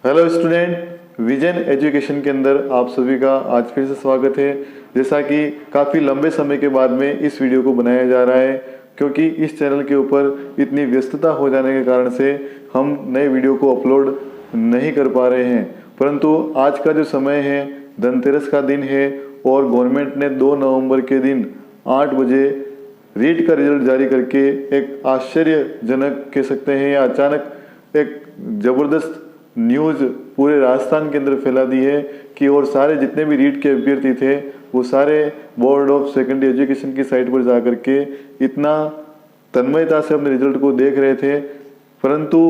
Hello student, vision education के अंदर आप सभी का आज फिर से स्वागत है। जैसा कि काफ़ी लंबे समय के बाद में इस वीडियो को बनाया जा रहा है, क्योंकि इस चैनल के ऊपर इतनी व्यस्तता हो जाने के कारण से हम नए वीडियो को अपलोड नहीं कर पा रहे हैं। परंतु आज का जो समय है, धनतेरस का दिन है और गवर्नमेंट ने 2 नवंबर के दिन 8 बजे रीट का रिजल्ट जारी करके एक आश्चर्यजनक कह सकते हैं या अचानक एक ज़बरदस्त न्यूज़ पूरे राजस्थान के अंदर फैला दी है कि और सारे जितने भी रीट के अभ्यर्थी थे वो सारे बोर्ड ऑफ सेकेंडरी एजुकेशन की साइट पर जा कर के इतना तन्मयता से अपने रिजल्ट को देख रहे थे। परंतु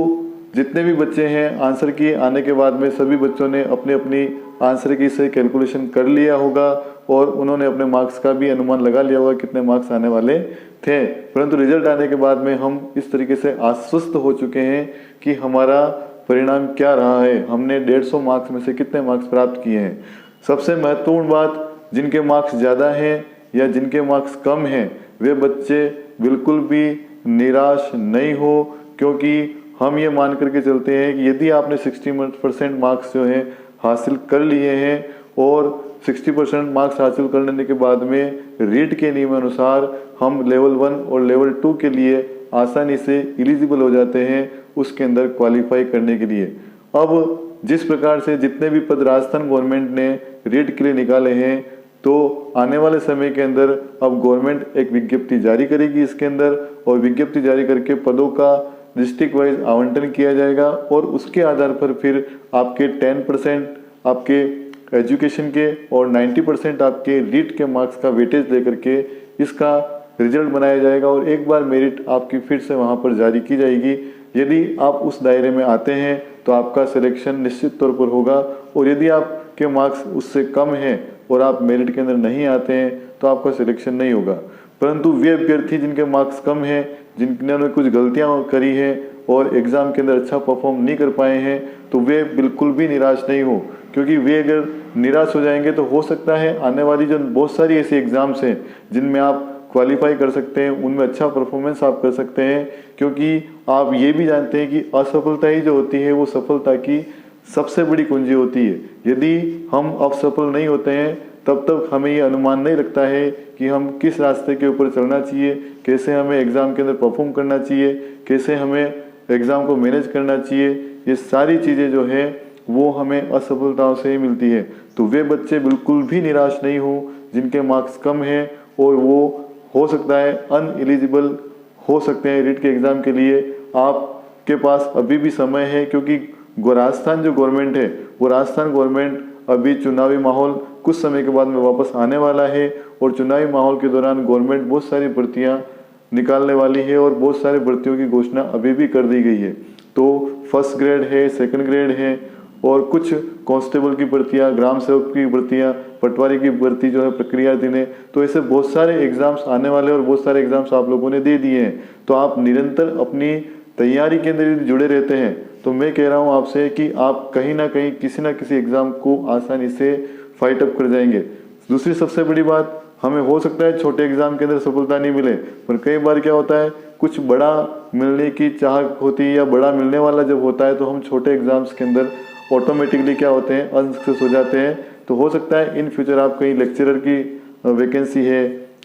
जितने भी बच्चे हैं आंसर की आने के बाद में सभी बच्चों ने अपनी अपनी आंसर की से कैलकुलेशन कर लिया होगा और उन्होंने अपने मार्क्स का भी अनुमान लगा लिया होगा कितने मार्क्स आने वाले थे। परंतु रिजल्ट आने के बाद में हम इस तरीके से आश्वस्त हो चुके हैं कि हमारा परिणाम क्या रहा है, हमने 150 मार्क्स में से कितने मार्क्स प्राप्त किए हैं। सबसे महत्वपूर्ण बात, जिनके मार्क्स ज़्यादा हैं या जिनके मार्क्स कम हैं वे बच्चे बिल्कुल भी निराश नहीं हो, क्योंकि हम ये मान करके चलते हैं कि यदि आपने 60% मार्क्स जो हैं हासिल कर लिए हैं और 60% मार्क्स हासिल कर लेने के बाद में रीट के नियम अनुसार हम लेवल 1 और लेवल 2 के लिए आसानी से एलिजिबल हो जाते हैं उसके अंदर क्वालिफाई करने के लिए। अब जिस प्रकार से जितने भी पद राजस्थान गवर्नमेंट ने रीट के लिए निकाले हैं, तो आने वाले समय के अंदर अब गवर्नमेंट एक विज्ञप्ति जारी करेगी इसके अंदर, और विज्ञप्ति जारी करके पदों का डिस्ट्रिक्ट वाइज आवंटन किया जाएगा और उसके आधार पर फिर आपके 10% आपके एजुकेशन के और 90% आपके रीट के मार्क्स का वेटेज लेकर के इसका रिजल्ट बनाया जाएगा और एक बार मेरिट आपकी फिर से वहाँ पर जारी की जाएगी। यदि आप उस दायरे में आते हैं तो आपका सिलेक्शन निश्चित तौर पर होगा, और यदि आपके मार्क्स उससे कम हैं और आप मेरिट के अंदर नहीं आते हैं तो आपका सिलेक्शन नहीं होगा। परंतु वे अभ्यर्थी जिनके मार्क्स कम हैं, जिन्होंने कुछ गलतियां करी हैं और एग्ज़ाम के अंदर अच्छा परफॉर्म नहीं कर पाए हैं, तो वे बिल्कुल भी निराश नहीं हो, क्योंकि वे अगर निराश हो जाएंगे तो हो सकता है आने वाली जो बहुत सारी ऐसी एग्ज़ाम्स हैं जिनमें आप क्वालिफाई कर सकते हैं, उनमें अच्छा परफॉर्मेंस आप कर सकते हैं, क्योंकि आप ये भी जानते हैं कि असफलता ही जो होती है वो सफलता की सबसे बड़ी कुंजी होती है। यदि हम असफल नहीं होते हैं तब तक हमें ये अनुमान नहीं लगता है कि हम किस रास्ते के ऊपर चलना चाहिए, कैसे हमें एग्ज़ाम के अंदर परफॉर्म करना चाहिए, कैसे हमें एग्ज़ाम को मैनेज करना चाहिए। ये सारी चीज़ें जो है वो हमें असफलताओं से ही मिलती है। तो वे बच्चे बिल्कुल भी निराश नहीं हो जिनके मार्क्स कम हैं और वो हो सकता है अनएलिजिबल हो सकते हैं रीट के एग्ज़ाम के लिए। आपके पास अभी भी समय है, क्योंकि राजस्थान जो गवर्नमेंट है वो राजस्थान गवर्नमेंट अभी चुनावी माहौल कुछ समय के बाद में वापस आने वाला है, और चुनावी माहौल के दौरान गवर्नमेंट बहुत सारी भर्तियां निकालने वाली है और बहुत सारी भर्तियों की घोषणा अभी भी कर दी गई है। तो फर्स्ट ग्रेड है, सेकंड ग्रेड है और कुछ कांस्टेबल की भर्तियाँ, ग्राम सेवक की भर्तियाँ, पटवारी की भर्ती जो है प्रक्रियाधीन है। तो ऐसे बहुत सारे एग्जाम्स आने वाले और बहुत सारे एग्जाम्स आप लोगों ने दे दिए हैं। तो आप निरंतर अपनी तैयारी के अंदर यदि जुड़े रहते हैं तो मैं कह रहा हूँ आपसे कि आप कहीं ना कहीं किसी ना किसी एग्जाम को आसानी से फाइट अप कर जाएंगे। दूसरी सबसे बड़ी बात, हमें हो सकता है छोटे एग्जाम के अंदर सफलता नहीं मिले, पर कई बार क्या होता है कुछ बड़ा मिलने की चाह होती है या बड़ा मिलने वाला जब होता है तो हम छोटे एग्जाम्स के अंदर ऑटोमेटिकली क्या होते हैं अनसक्सेस हो जाते हैं। तो हो सकता है इन फ्यूचर आप कहीं लेक्चरर की वैकेंसी है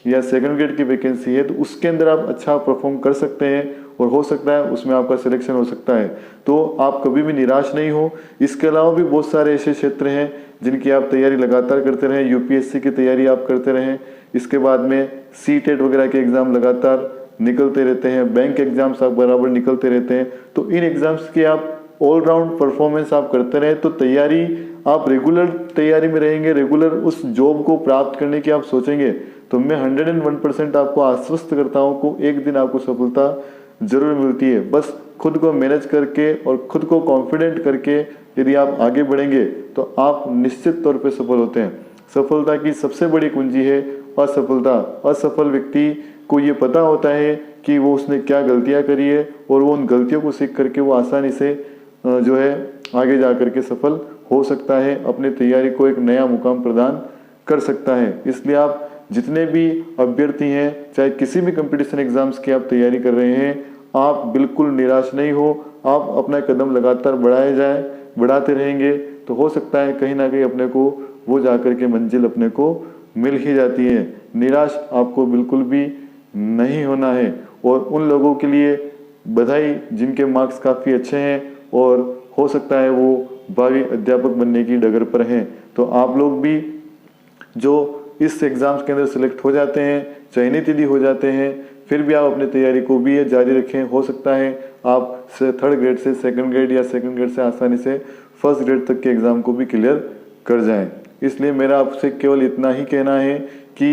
या सेकंड ग्रेड की वैकेंसी है तो उसके अंदर आप अच्छा परफॉर्म कर सकते हैं और हो सकता है उसमें आपका सिलेक्शन हो सकता है। तो आप कभी भी निराश नहीं हो। इसके अलावा भी बहुत सारे ऐसे क्षेत्र हैं जिनकी आप तैयारी लगातार करते रहें। यूपीएससी की तैयारी आप करते रहें, इसके बाद में सीटेट वगैरह के एग्ज़ाम लगातार निकलते रहते हैं, बैंक एग्जाम्स आप बराबर निकलते रहते हैं। तो इन एग्ज़ाम्स के आप ऑलराउंड परफॉर्मेंस आप करते रहें तो तैयारी आप रेगुलर तैयारी में रहेंगे, रेगुलर उस जॉब को प्राप्त करने की आप सोचेंगे तो मैं 101% आपको आश्वस्त करता हूँ को एक दिन आपको सफलता जरूर मिलती है। बस खुद को मैनेज करके और खुद को कॉन्फिडेंट करके यदि आप आगे बढ़ेंगे तो आप निश्चित तौर पे सफल होते हैं। सफलता की सबसे बड़ी कुंजी है असफलता। असफल व्यक्ति को ये पता होता है कि वो उसने क्या गलतियाँ करी है और वो उन गलतियों को सीख करके वो आसानी से जो है आगे जा करके सफल हो सकता है, अपनी तैयारी को एक नया मुकाम प्रदान कर सकता है। इसलिए आप जितने भी अभ्यर्थी हैं, चाहे किसी भी कंपटीशन एग्जाम्स की आप तैयारी कर रहे हैं, आप बिल्कुल निराश नहीं हो, आप अपना कदम लगातार बढ़ाए जाएं। बढ़ाते रहेंगे तो हो सकता है कहीं ना कहीं अपने को वो जाकर के मंजिल अपने को मिल ही जाती है। निराश आपको बिल्कुल भी नहीं होना है। और उन लोगों के लिए बधाई जिनके मार्क्स काफ़ी अच्छे हैं और हो सकता है वो भावी अध्यापक बनने की डगर पर हैं। तो आप लोग भी जो इस एग्ज़ाम्स के अंदर सेलेक्ट हो जाते हैं, चयनित यदि हो जाते हैं, फिर भी आप अपनी तैयारी को भी जारी रखें। हो सकता है आप थर्ड ग्रेड से सेकंड ग्रेड या सेकंड ग्रेड से आसानी से फर्स्ट ग्रेड तक के एग्ज़ाम को भी क्लियर कर जाएं। इसलिए मेरा आपसे केवल इतना ही कहना है कि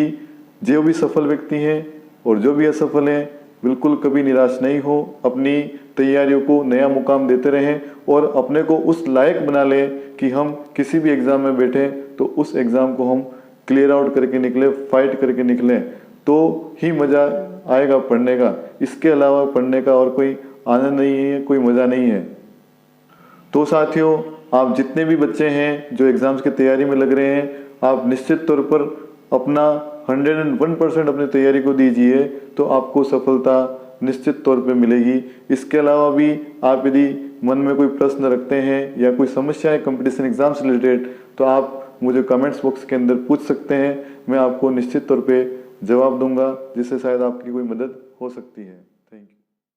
जो भी सफल व्यक्ति हैं और जो भी असफल हैं, बिल्कुल कभी निराश नहीं हो, अपनी तैयारियों को नया मुकाम देते रहें और अपने को उस लायक बना लें कि हम किसी भी एग्ज़ाम में बैठें तो उस एग्ज़ाम को हम क्लियर आउट करके निकले, फाइट करके निकलें, तो ही मज़ा आएगा पढ़ने का। इसके अलावा पढ़ने का और कोई आनंद नहीं है, कोई मज़ा नहीं है। तो साथियों, आप जितने भी बच्चे हैं जो एग्ज़ाम्स की तैयारी में लग रहे हैं, आप निश्चित तौर पर अपना 101% अपनी तैयारी को दीजिए, तो आपको सफलता निश्चित तौर पे मिलेगी। इसके अलावा भी आप यदि मन में कोई प्रश्न रखते हैं या कोई समस्या है कंपटीशन एग्जाम से रिलेटेड, तो आप मुझे कमेंट्स बॉक्स के अंदर पूछ सकते हैं। मैं आपको निश्चित तौर पे जवाब दूंगा, जिससे शायद आपकी कोई मदद हो सकती है।